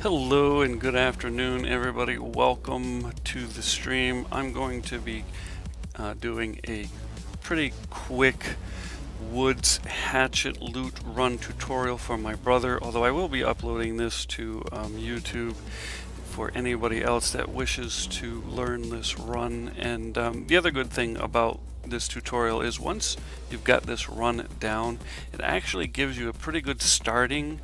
Hello and good afternoon, everybody. Welcome to the stream. I'm going to be doing a pretty quick woods hatchet loot run tutorial for my brother, although I will be uploading this to YouTube for anybody else that wishes to learn this run. And the other good thing about this tutorial is once you've got this run down, it actually gives you a pretty good starting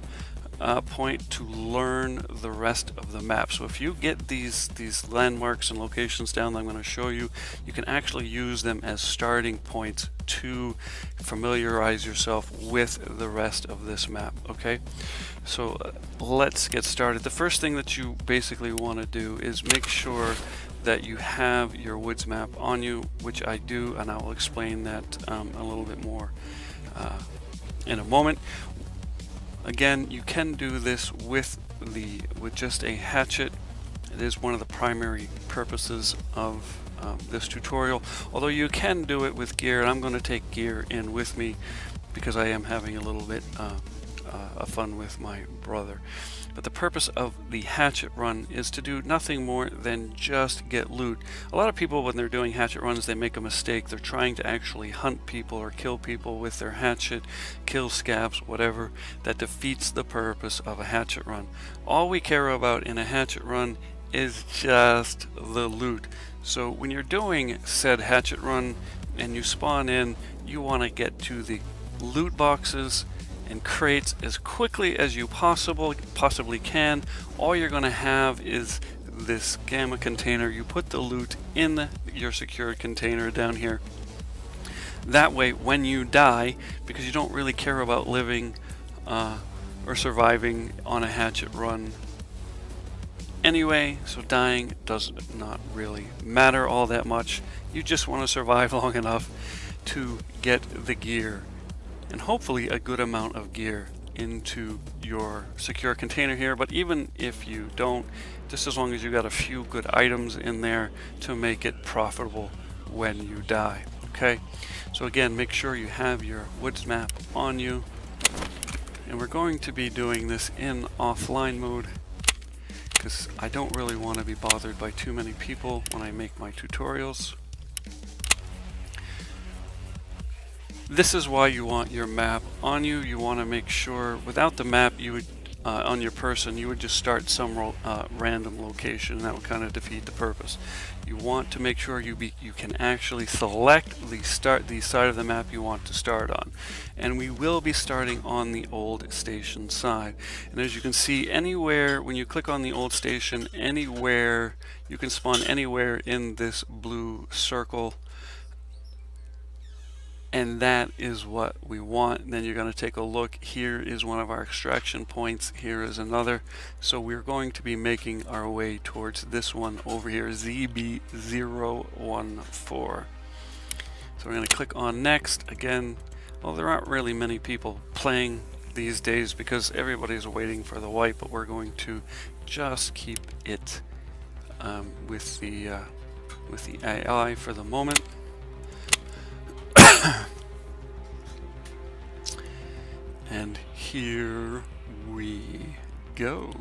point to learn the rest of the map. So if you get these landmarks and locations down that I'm going to show you, you can actually use them as starting points to familiarize yourself with the rest of this map. Okay, so let's get started. The first thing that you basically want to do is make sure that you have your woods map on you, which I do, and I will explain that a little bit more in a moment. Again, you can do this with just a hatchet. It is one of the primary purposes of this tutorial, although you can do it with gear, and I'm going to take gear in with me because I am having a little bit of fun with my brother. But the purpose of the hatchet run is to do nothing more than just get loot. A lot of people, when they're doing hatchet runs, they make a mistake. They're trying to actually hunt people or kill people with their hatchet, kill scavs, whatever. That defeats the purpose of a hatchet run. All we care about in a hatchet run is just the loot. So when you're doing said hatchet run and you spawn in, you want to get to the loot boxes and crates as quickly as you possibly can. All you're going to have is this gamma container. You put the loot in your secured container down here. That way, when you die, because you don't really care about living or surviving on a hatchet run anyway, so dying does not really matter all that much. You just want to survive long enough to get the gear, and hopefully a good amount of gear, into your secure container here. But even if you don't, just as long as you got a few good items in there to make it profitable when you die. Okay, so again, make sure you have your woods map on you, and we're going to be doing this in offline mode because I don't really want to be bothered by too many people when I make my tutorials. This is why you want your map on you. You want to make sure, without the map, you would on your person, you would just start some random location, and that would kind of defeat the purpose. You want to make sure you can actually select the side of the map you want to start on, and we will be starting on the old station side. And as you can see, anywhere when you click on the old station, anywhere you can spawn anywhere in this blue circle. And that is what we want. Then you're going to take a look. Here is one of our extraction points. Here is another. So we're going to be making our way towards this one over here, ZB014. So we're going to click on next. Again, well, there aren't really many people playing these days because everybody's waiting for the wipe, but we're going to just keep it with the AI for the moment. And here we go.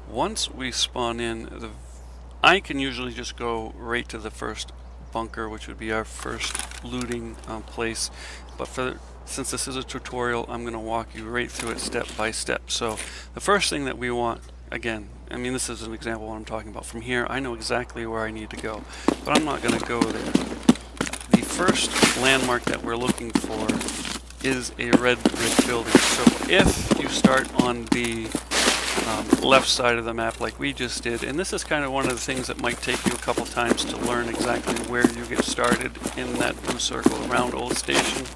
Once we spawn in, I can usually just go right to the first bunker, which would be our first looting place. But since this is a tutorial, I'm going to walk you right through it step by step. So the first thing that we want, again, I mean, this is an example of what I'm talking about. From here, I know exactly where I need to go, but I'm not going to go there. The first landmark that we're looking for is a red brick building. So if you start on the left side of the map like we just did, and this is kind of one of the things that might take you a couple times to learn exactly where you get started in that blue circle around Old Station.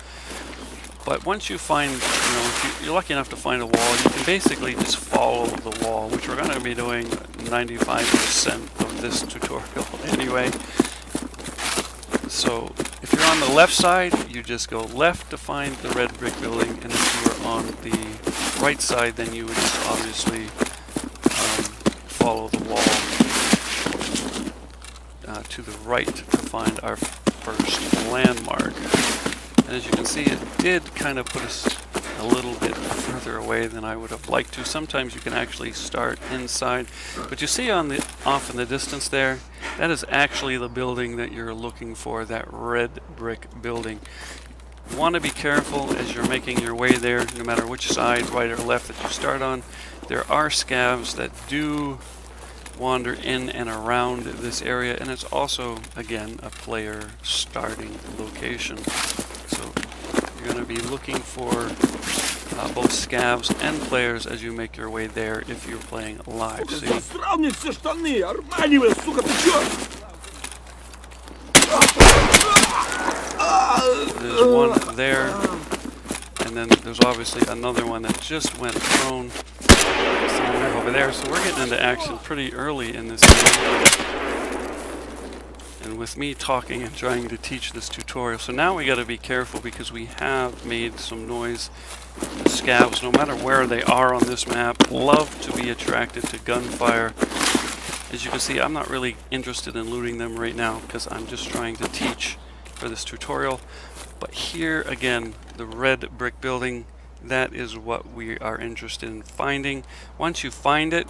But once you find, if you're lucky enough to find a wall, you can basically just follow the wall, which we're going to be doing 95% of this tutorial anyway. So if you're on the left side, you just go left to find the red brick building, and if you are on the right side, then you would just obviously follow the wall to the right to find our first landmark. And as you can see, it did kind of put us a little bit further away than I would have liked to. Sometimes you can actually start inside, but you see on the off in the distance there, that is actually the building that you're looking for, that red brick building. You want to be careful as you're making your way there, no matter which side, right or left, that you start on. There are scavs that do wander in and around this area, and it's also, again, a player starting location. So you're going to be looking for both scavs and players as you make your way there if you're playing live. See? There's one there, and then there's obviously another one that just went prone somewhere over there. So we're getting into action pretty early in this game. And with me talking and trying to teach this tutorial, so now we got to be careful because we have made some noise. The scavs, no matter where they are on this map, love to be attracted to gunfire. As you can see, I'm not really interested in looting them right now because I'm just trying to teach for this tutorial. But here again, the red brick building, that is what we are interested in finding. Once you find it,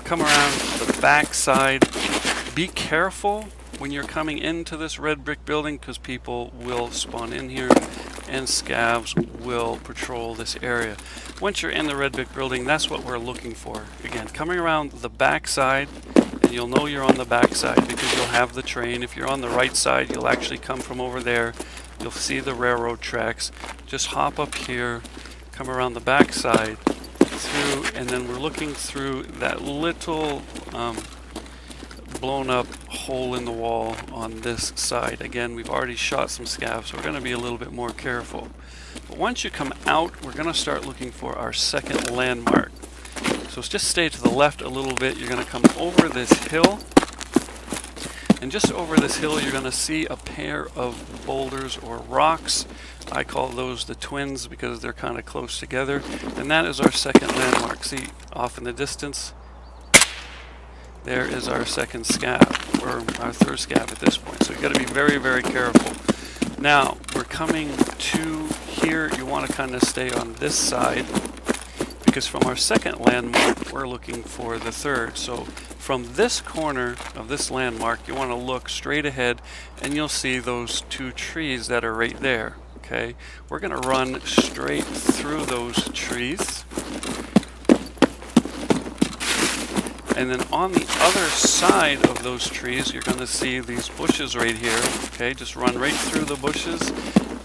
come around the back side. Be careful when you're coming into this red brick building because people will spawn in here and scavs will patrol this area. Once you're in the red brick building, that's what we're looking for. Again, coming around the back side, and you'll know you're on the back side because you'll have the train. If you're on the right side, you'll actually come from over there. You'll see the railroad tracks. Just hop up here, come around the back side, through, and then we're looking through that little blown up hole in the wall on this side. Again, we've already shot some scavs, so we're going to be a little bit more careful. But once you come out, we're going to start looking for our second landmark. So just stay to the left a little bit. You're going to come over this hill, and just over this hill you're going to see a pair of boulders or rocks. I call those the twins because they're kind of close together, and that is our second landmark. See, off in the distance, there is our second scav, or our third scav at this point. So you got to be very, very careful. Now, we're coming to here. You want to kind of stay on this side because from our second landmark, we're looking for the third. So from this corner of this landmark, you want to look straight ahead and you'll see those two trees that are right there. Okay, we're going to run straight through those trees. And then on the other side of those trees, you're going to see these bushes right here. Okay, just run right through the bushes,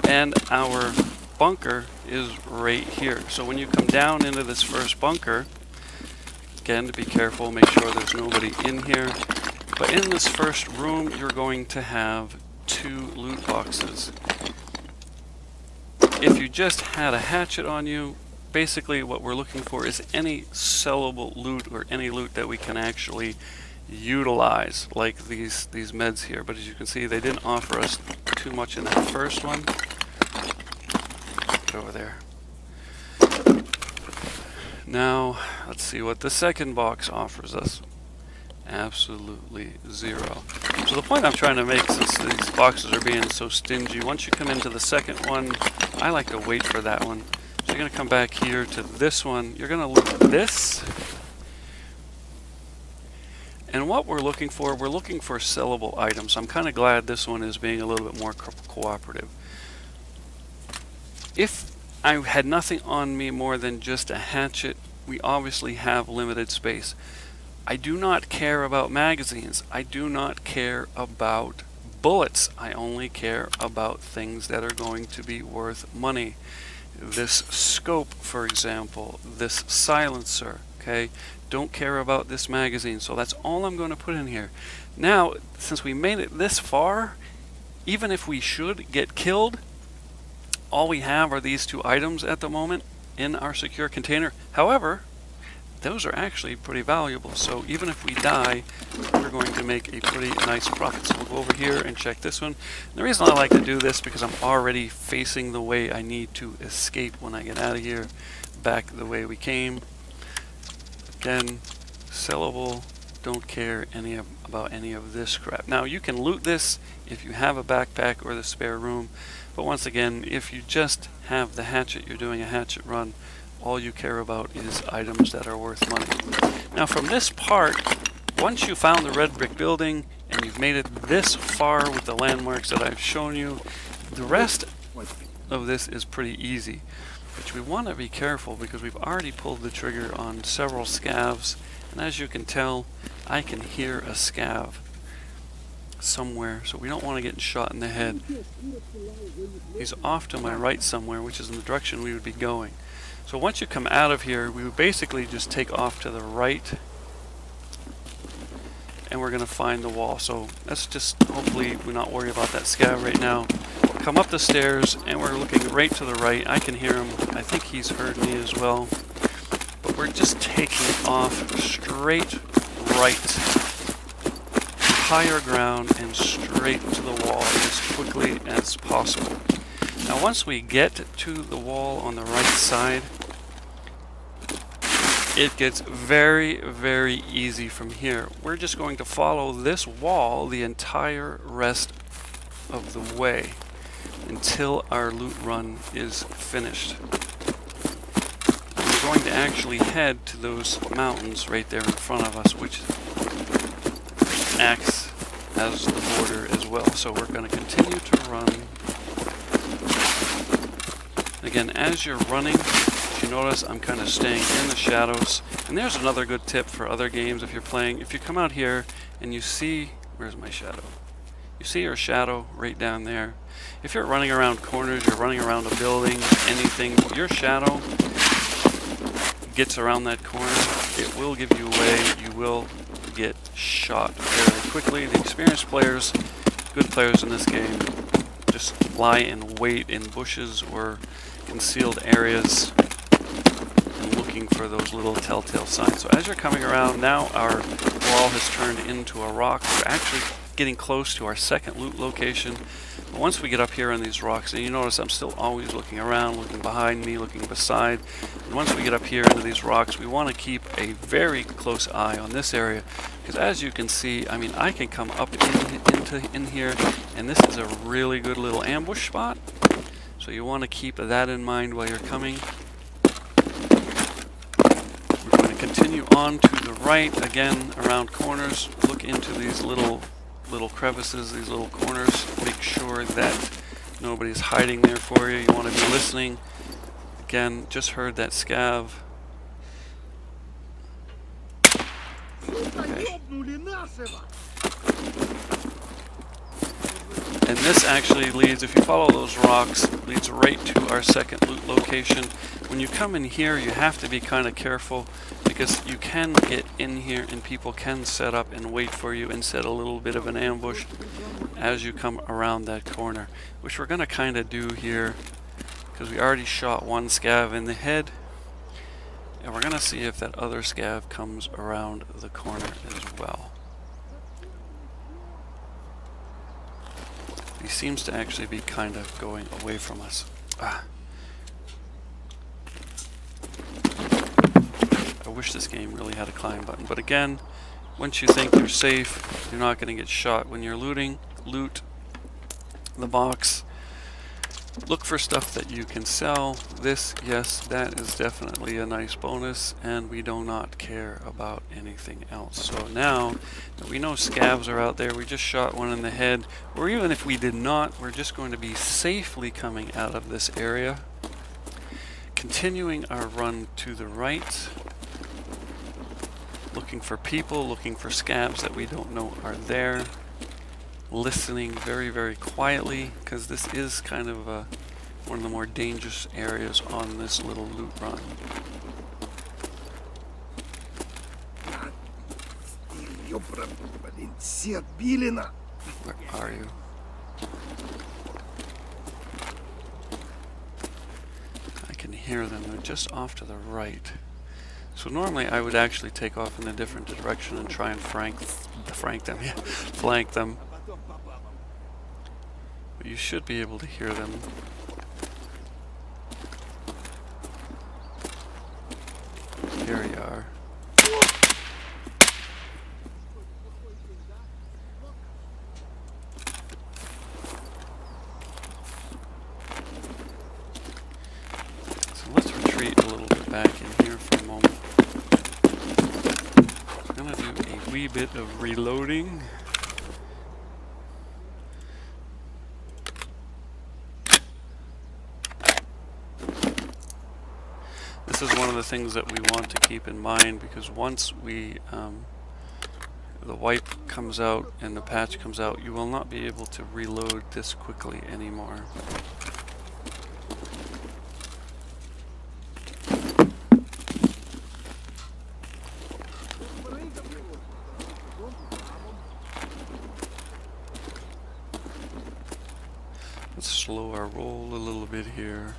and our bunker is right here. So when you come down into this first bunker, again, to be careful, make sure there's nobody in here. But in this first room, you're going to have 2 loot boxes. If you just had a hatchet on you, basically what we're looking for is any sellable loot or any loot that we can actually utilize, like these meds here. But as you can see, they didn't offer us too much in that first one. Get over there. Now, let's see what the second box offers us. Absolutely zero. So the point I'm trying to make, since these boxes are being so stingy, once you come into the second one, I like to wait for that one. So you're going to come back here to this one. You're going to look at this. And what we're looking for sellable items. I'm kind of glad this one is being a little bit more cooperative. If I had nothing on me more than just a hatchet, we obviously have limited space. I do not care about magazines. I do not care about bullets. I only care about things that are going to be worth money. This scope, for example, this silencer, okay? Don't care about this magazine, so that's all I'm going to put in here. Now, since we made it this far, even if we should get killed, all we have are these 2 items at the moment in our secure container. However, those are actually pretty valuable, so even if we die, we're going to make a pretty nice profit. So we'll go over here and check this one. And the reason I like to do this because I'm already facing the way I need to escape when I get out of here, back the way we came. Again, sellable don't care about any of this crap. Now you can loot this if you have a backpack or the spare room, but once again, if you just have the hatchet, you're doing a hatchet run, all you care about is items that are worth money. Now from this part, once you found the red brick building and you've made it this far with the landmarks that I've shown you, the rest of this is pretty easy. But we want to be careful because we've already pulled the trigger on several scavs, and as you can tell, I can hear a scav somewhere, so we don't want to get shot in the head. He's off to my right somewhere, which is in the direction we would be going. So once you come out of here, we would basically just take off to the right, and we're going to find the wall. So let's just hopefully we're not worried about that scav right now. Come up the stairs, and we're looking right to the right. I can hear him. I think he's heard me as well. But we're just taking off straight right, higher ground, and straight to the wall as quickly as possible. Now once we get to the wall on the right side, it gets very, very easy from here. We're just going to follow this wall the entire rest of the way until our loot run is finished. We're going to actually head to those mountains right there in front of us, which acts as the border as well. So we're going to continue to run. Again, as you're running, if you notice, I'm kind of staying in the shadows. And there's another good tip for other games if you're playing. If you come out here and you see, where's my shadow? You see your shadow right down there. If you're running around corners, you're running around a building, anything, your shadow gets around that corner, it will give you away. You will get shot very quickly. The experienced players, good players in this game, just lie in wait in bushes or concealed areas and looking for those little telltale signs. So as you're coming around, now our wall has turned into a rock. We're actually getting close to our second loot location. But once we get up here on these rocks, and you notice I'm still always looking around, looking behind me, looking beside. And once we get up here into these rocks, we want to keep a very close eye on this area, because as you can see, I mean, I can come up in here, and this is a really good little ambush spot. So you want to keep that in mind while you're coming. We're going to continue on to the right, again around corners. Look into these little crevices, these little corners. Make sure that nobody's hiding there for you. You want to be listening. Again, just heard that scav. Okay. And this actually leads, if you follow those rocks, leads right to our second loot location. When you come in here, you have to be kind of careful, because you can get in here and people can set up and wait for you and set a little bit of an ambush as you come around that corner, which we're going to kind of do here, because we already shot one scav in the head, and we're going to see if that other scav comes around the corner as well. He seems to actually be kind of going away from us. I wish this game really had a climb button, but again, once you think you're safe, you're not going to get shot when you're looting. Loot the box. Look for stuff that you can sell. This, yes, that is definitely a nice bonus, and we do not care about anything else. So now that we know scavs are out there, we just shot one in the head, or even if we did not, we're just going to be safely coming out of this area. Continuing our run to the right. Looking for people, looking for scavs that we don't know are there. Listening very, very quietly, because this is kind of one of the more dangerous areas on this little loot run. Where are you? I can hear them. They're just off to the right. So normally I would actually take off in a different direction and try and flank them. But you should be able to hear them. Here you are. wee bit of reloading. This is one of the things that we want to keep in mind, because once we the wipe comes out and the patch comes out, you will not be able to reload this quickly anymore. Let's slow our roll a little bit here.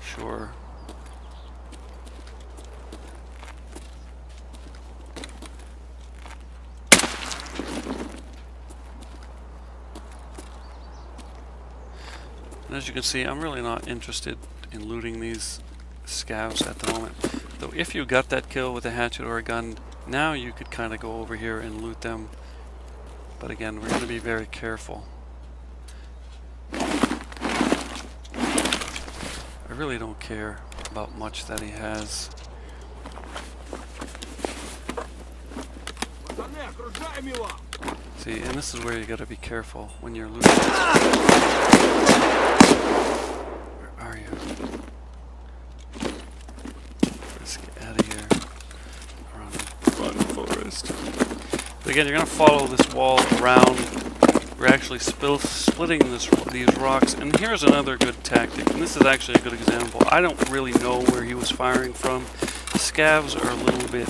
Sure. And as you can see, I'm really not interested in looting these scavs at the moment. Though if you got that kill with a hatchet or a gun, now you could kind of go over here and loot them. But again, we're going to be very careful. I really don't care about much that he has. See, and this is where you got to be careful when you're looting. Where are you? Let's get out of here. Run, forest. But again, you're going to follow this wall around. We're actually splitting these rocks. And here's another good tactic. And this is actually a good example. I don't really know where he was firing from. Scavs are a little bit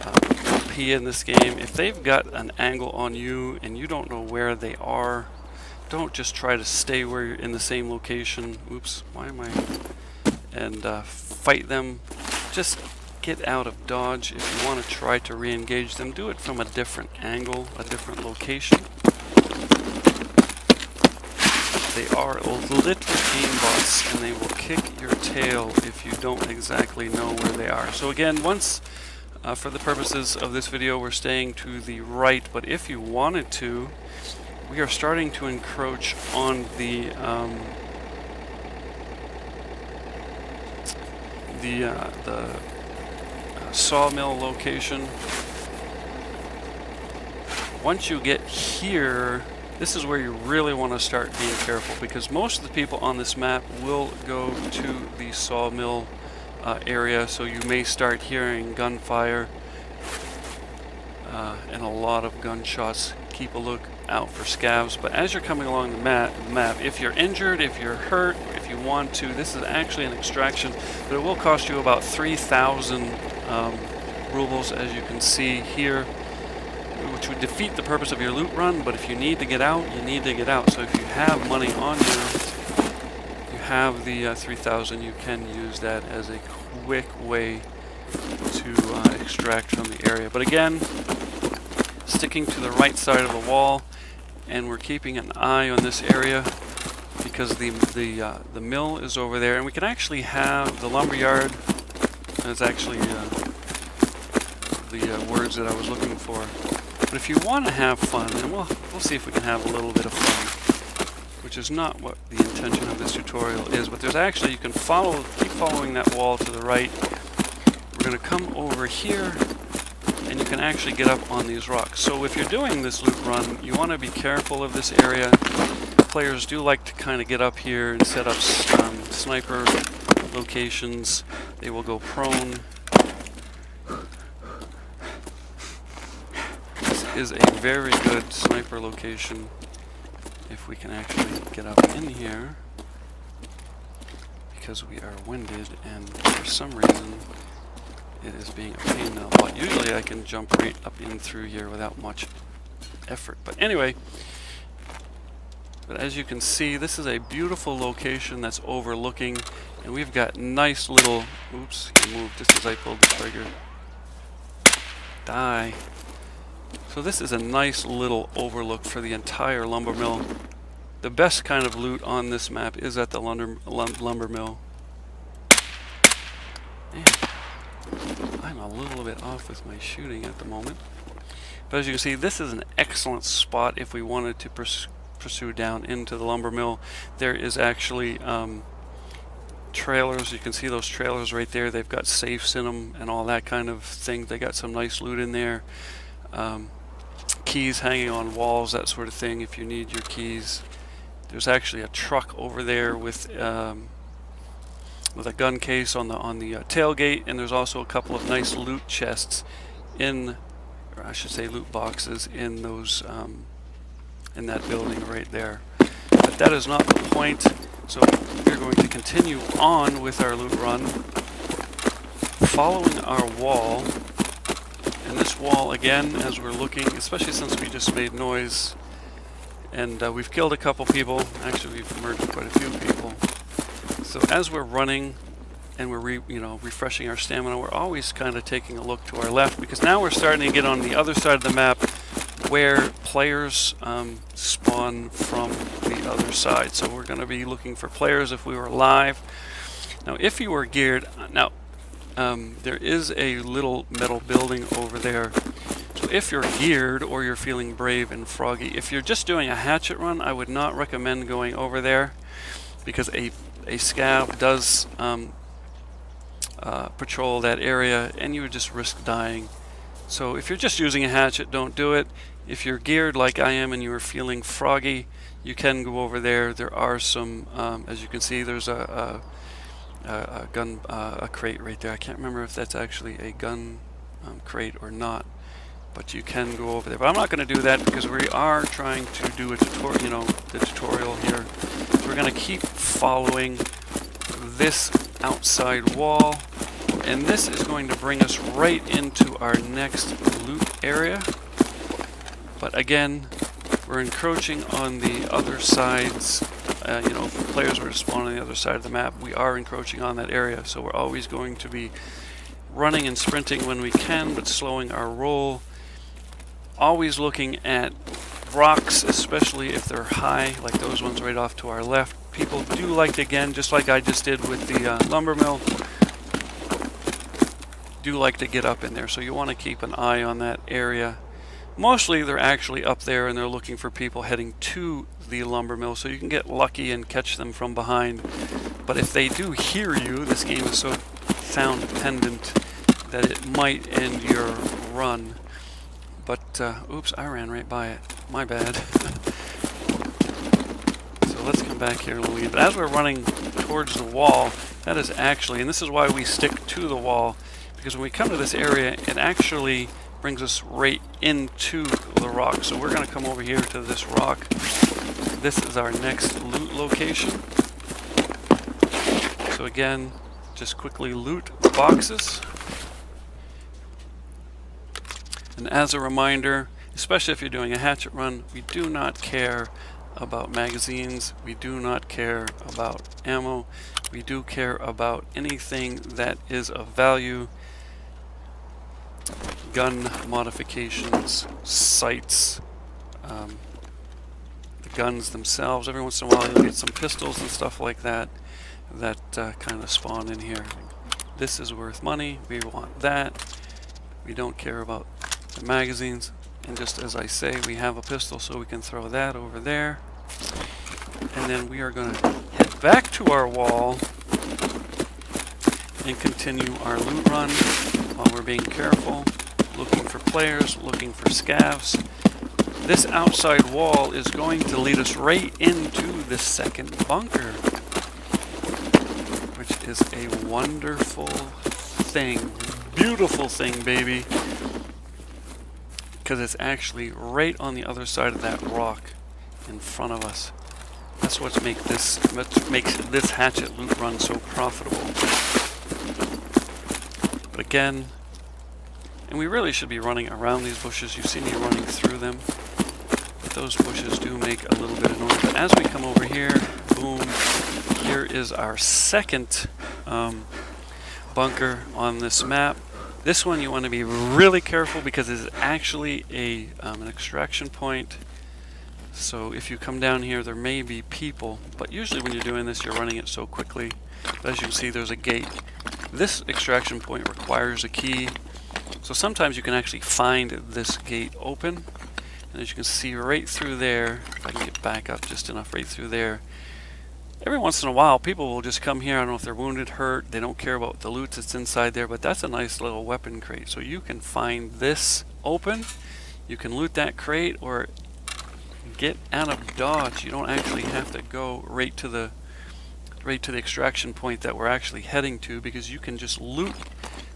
OP in this game. If they've got an angle on you and you don't know where they are, don't just try to stay where you're in the same location. Oops, why am I? And fight them. Just get out of dodge. If you want to try to re-engage them, do it from a different angle, a different location. They are lit aimbots, and they will kick your tail if you don't exactly know where they are. So again, once, for the purposes of this video, we're staying to the right, but if you wanted to, we are starting to encroach on the sawmill location. Once you get here, this is where you really want to start being careful, because most of the people on this map will go to the sawmill area, so you may start hearing gunfire and a lot of gunshots. Keep a look out for scavs. But as you're coming along the map, if you're injured, if you're hurt, if you want to, this is actually an extraction, but it will cost you about 3,000 rubles, as you can see here, which would defeat the purpose of your loot run. But if you need to get out, you need to get out. So if you have money on you, you have the 3,000, you can use that as a quick way to extract from the area. But again, sticking to the right side of the wall, and we're keeping an eye on this area because the mill is over there, and we can actually have the lumberyard. That's actually the words that I was looking for. But if you want to have fun, and we'll see if we can have a little bit of fun, which is not what the intention of this tutorial is. But there's actually, you can keep following that wall to the right. We're going to come over here, and you can actually get up on these rocks. So if you're doing this loot run, you want to be careful of this area. Players do like to kind of get up here and set up sniper locations. They will go prone. This is a very good sniper location if we can actually get up in here, because we are winded and for some reason it is being a pain now. But usually I can jump right up in through here without much effort. But anyway, but as you can see, this is a beautiful location that's overlooking, and we've got nice little, oops, he moved just as I pulled the trigger. Die. So this is a nice little overlook for the entire lumber mill. The best kind of loot on this map is at the lumber mill. Man, I'm a little bit off with my shooting at the moment. But as you can see, this is an excellent spot if we wanted to pursue down into the lumber mill. There is actually trailers. You can see those trailers right there. They've got safes in them and all that kind of thing. They got some nice loot in there. Keys hanging on walls, that sort of thing if you need your keys. There's actually a truck over there with a gun case on the tailgate, and there's also a couple of nice loot chests in, or I should say loot boxes in those in that building right there. But that is not the point. So we're going to continue on with our loot run, following our wall. And this wall, again, as we're looking, especially since we just made noise, and we've killed a couple people. Actually, we've murdered quite a few people. So as we're running and we're refreshing our stamina, we're always kind of taking a look to our left, because now we're starting to get on the other side of the map where players spawn from the other side. So we're going to be looking for players if we were live. Now, if you were geared, there is a little metal building over there. So if you're geared or you're feeling brave and froggy, if you're just doing a hatchet run, I would not recommend going over there, because a scav does patrol that area and you would just risk dying. So if you're just using a hatchet, don't do it. If you're geared like I am and you are feeling froggy, you can go over there. There are some, as you can see, there's a gun, a crate right there. I can't remember if that's actually a gun crate or not, but you can go over there. But I'm not going to do that because we are trying to do a tutorial, the tutorial here. So we're going to keep following this outside wall, and this is going to bring us right into our next loot area. But again, we're encroaching on the other sides. If players were to spawn on the other side of the map, we are encroaching on that area. So we're always going to be running and sprinting when we can, but slowing our roll. Always looking at rocks, especially if they're high, like those ones right off to our left. People do like to, again, just like I just did with the lumber mill, do like to get up in there. So you want to keep an eye on that area. Mostly they're actually up there and they're looking for people heading to the lumber mill, so you can get lucky and catch them from behind. But if they do hear you, this game is so sound dependent that it might end your run. But, oops, I ran right by it. My bad. So let's come back here a little bit. But as we're running towards the wall, that is actually, and this is why we stick to the wall, because when we come to this area, it actually brings us right into the rock. So we're going to come over here to this rock. This is our next loot location. So again, just quickly loot the boxes. And as a reminder, especially if you're doing a hatchet run, we do not care about magazines. We do not care about ammo. We do care about anything that is of value. Gun modifications, sights, the guns themselves. Every once in a while you'll get some pistols and stuff like that kind of spawn in here. This is worth money. We want that. We don't care about the magazines. And just as I say, we have a pistol, so we can throw that over there. And then we are going to head back to our wall and continue our loot run while we're being careful, looking for players, looking for scavs. This outside wall is going to lead us right into the second bunker, which is a wonderful thing, beautiful thing, baby, because it's actually right on the other side of that rock in front of us. That's what makes this hatchet loot run so profitable. But again, and we really should be running around these bushes. You see me running through them. But those bushes do make a little bit of noise. But as we come over here, boom, here is our second bunker on this map. This one you want to be really careful because it is actually an extraction point. So if you come down here, there may be people, but usually when you're doing this, you're running it so quickly. But as you can see, there's a gate. This extraction point requires a key. So sometimes you can actually find this gate open, and as you can see right through there, if I can get back up just enough right through there, every once in a while people will just come here. I don't know if they're wounded, hurt, they don't care about the loot that's inside there, but that's a nice little weapon crate. So you can find this open, you can loot that crate, or get out of Dodge. You don't actually have to go right to the extraction point that we're actually heading to, because you can just loot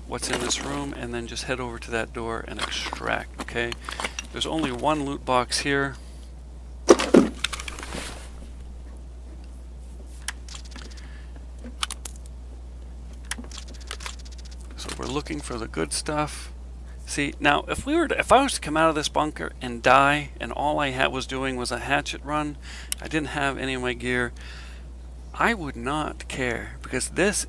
what's in this room and then just head over to that door and extract. Okay, there's only one loot box here. So we're looking for the good stuff. See, now if I was to come out of this bunker and die, and all I was doing was a hatchet run, I didn't have any of my gear, I would not care, because this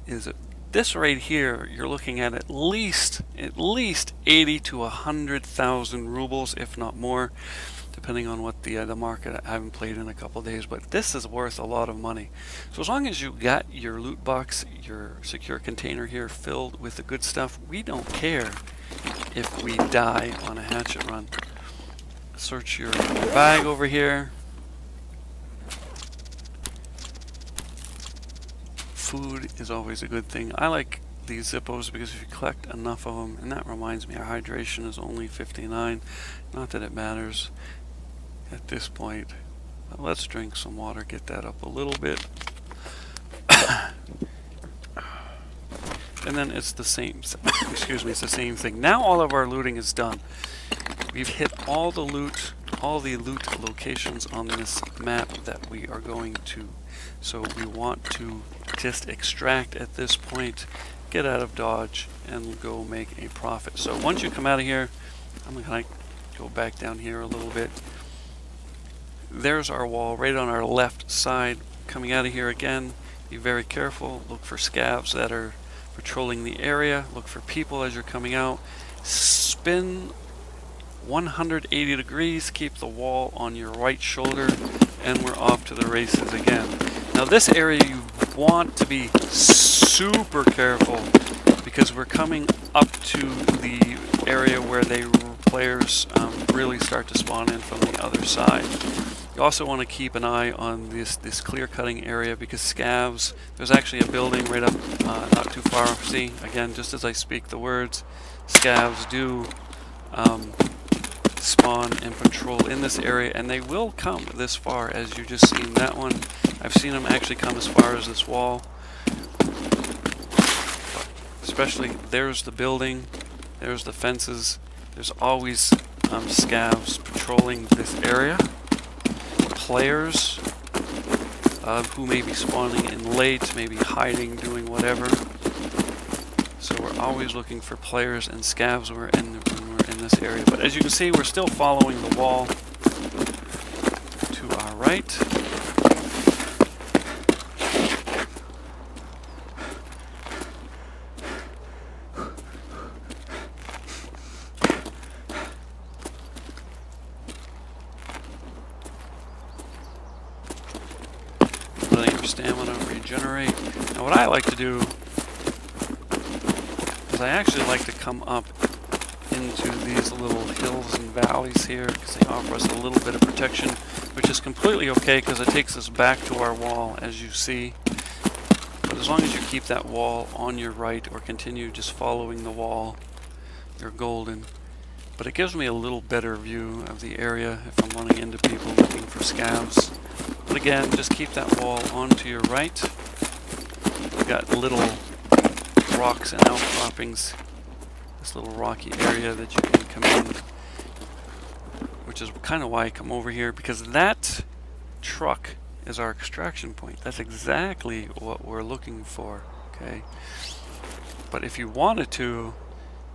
right here, you're looking at least 80 to 100,000 rubles, if not more, depending on what the market. I haven't played in a couple days, but this is worth a lot of money. So as long as you got your loot box, your secure container here filled with the good stuff, we don't care if we die on a hatchet run. Search your bag over here. Food is always a good thing. I like these Zippos because if you collect enough of them, and that reminds me, our hydration is only 59. Not that it matters at this point. But let's drink some water, get that up a little bit. And then it's the same, excuse me, it's the same thing. Now all of our looting is done. We've hit all the loot locations on this map that we are going to. So we want to just extract at this point, get out of Dodge, and go make a profit. So once you come out of here, I'm going to go back down here a little bit. There's our wall right on our left side. Coming out of here again, be very careful. Look for scavs that are patrolling the area. Look for people as you're coming out. Spin 180 degrees, keep the wall on your right shoulder, and we're off to the races again. Now this area you want to be super careful, because we're coming up to the area where players really start to spawn in from the other side. You also want to keep an eye on this clear cutting area, because scavs, there's actually a building right up not too far. See, again, just as I speak the words, scavs do spawn and patrol in this area, and they will come this far, as you just seen that one. I've seen them actually come as far as this wall. But especially, there's the building, there's the fences. There's always scavs patrolling this area. Players who may be spawning in late, maybe hiding, doing whatever. So we're always looking for players and scavs when we're in this area. But as you can see, we're still following the wall to our right. Letting your stamina regenerate. Now what I like to do is I actually like to come up into these little hills and valleys here, because they offer us a little bit of protection, which is completely okay because it takes us back to our wall, as you see. But as long as you keep that wall on your right, or continue just following the wall, you're golden. But it gives me a little better view of the area if I'm running into people looking for scavs. But again, just keep that wall onto your right. We've got little rocks and outcroppings, this little rocky area that you can come in, which is kind of why I come over here, because that truck is our extraction point. That's exactly what we're looking for, okay? But if you wanted to,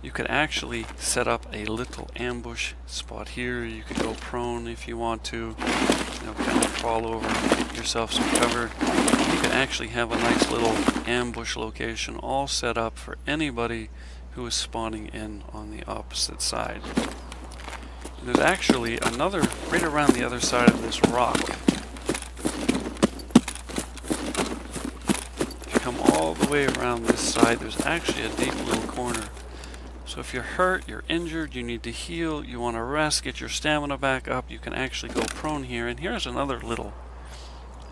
you could actually set up a little ambush spot here. You could go prone if you want to, kind of crawl over, get yourself some cover. You can actually have a nice little ambush location all set up for anybody who is spawning in on the opposite side. And there's actually another right around the other side of this rock. If you come all the way around this side, there's actually a deep little corner. So if you're hurt, you're injured, you need to heal, you want to rest, get your stamina back up, you can actually go prone here. And here's another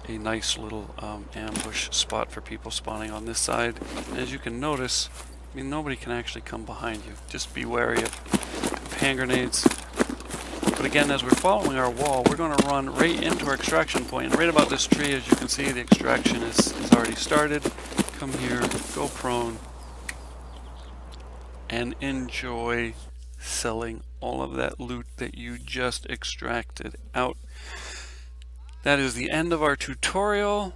a nice little ambush spot for people spawning on this side. And as you can notice, I mean, nobody can actually come behind you. Just be wary of hand grenades. But again, as we're following our wall, we're going to run right into our extraction point. And right about this tree, as you can see, the extraction is already started. Come here, go prone, and enjoy selling all of that loot that you just extracted out. That is the end of our tutorial.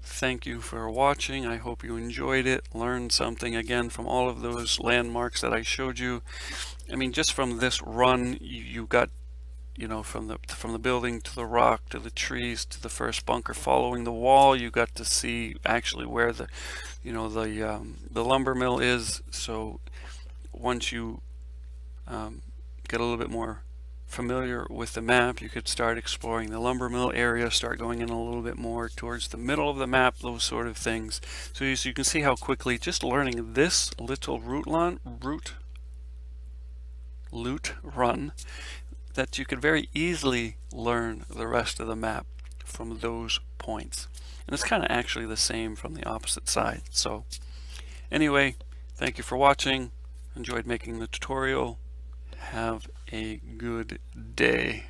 Thank you for watching. I hope you enjoyed it, learned something again from all of those landmarks that I showed you. I mean, just from this run, you got, you know, from the building to the rock to the trees to the first bunker, following the wall, you got to see actually where the, you know, the lumber mill is. So once you get a little bit more familiar with the map, you could start exploring the lumber mill area, start going in a little bit more towards the middle of the map, those sort of things. So you can see how quickly just learning this little loot run, that you could very easily learn the rest of the map from those points. And it's kind of actually the same from the opposite side. So anyway, thank you for watching. Enjoyed making the tutorial. Have a good day.